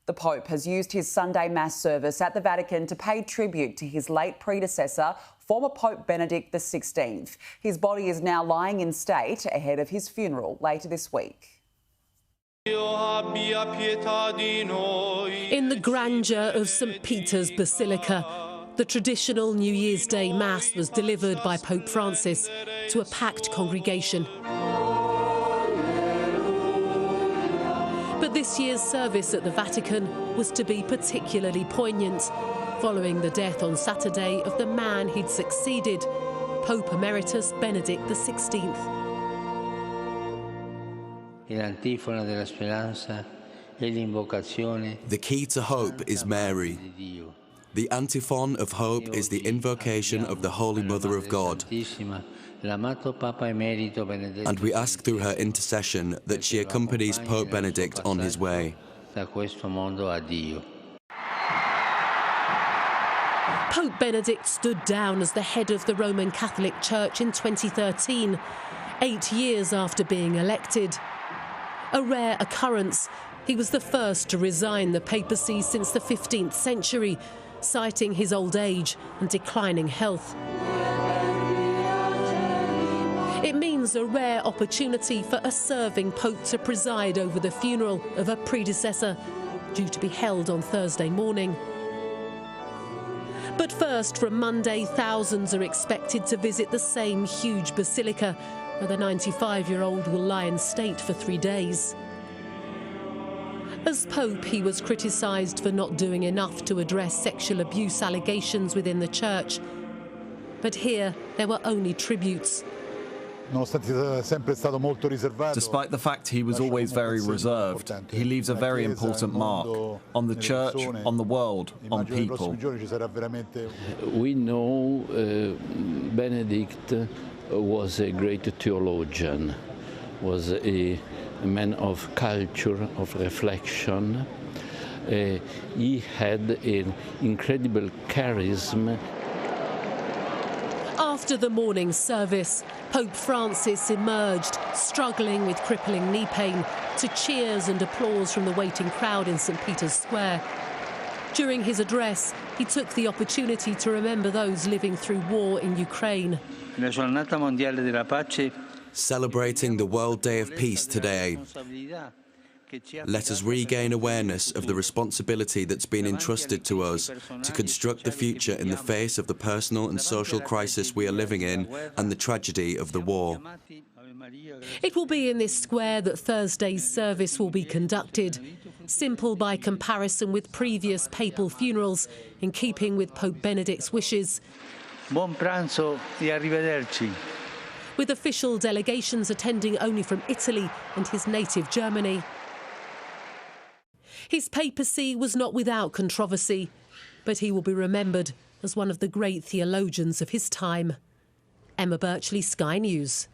The Pope has used his Sunday Mass service at the Vatican to pay tribute to his late predecessor, former Pope Benedict XVI. His body is now lying in state ahead of his funeral later this week. In the grandeur of St. Peter's Basilica, the traditional New Year's Day Mass was delivered by Pope Francis to a packed congregation. But this year's service at the Vatican was to be particularly poignant, following the death on Saturday of the man he'd succeeded, Pope Emeritus Benedict XVI. The key to hope is Mary. The antiphon of hope is the invocation of the Holy Mother of God. And we ask through her intercession that she accompanies Pope Benedict on his way. Pope Benedict stood down as the head of the Roman Catholic Church in 2013, 8 years after being elected. A rare occurrence. He was the first to resign the papacy since the 15th century, citing his old age and declining health. It means a rare opportunity for a serving pope to preside over the funeral of a predecessor, due to be held on Thursday morning. But first, from Monday, thousands are expected to visit the same huge basilica, where the 95-year-old will lie in state for 3 days. As Pope, he was criticised for not doing enough to address sexual abuse allegations within the church. But here, there were only tributes. Despite the fact he was always very reserved, he leaves a very important mark on the church, on the world, on people. We know Benedict was a great theologian, was a man of culture, of reflection. He had an incredible charisma. After the morning service, Pope Francis emerged, struggling with crippling knee pain, to cheers and applause from the waiting crowd in St. Peter's Square. During his address, he took the opportunity to remember those living through war in Ukraine. Celebrating the World Day of Peace today, let us regain awareness of the responsibility that's been entrusted to us to construct the future in the face of the personal and social crisis we are living in and the tragedy of the war. It will be in this square that Thursday's service will be conducted. Simple by comparison with previous papal funerals, in keeping with Pope Benedict's wishes. Buon pranzo e arrivederci. With official delegations attending only from Italy and his native Germany. His papacy was not without controversy, but he will be remembered as one of the great theologians of his time. Emma Birchley, Sky News.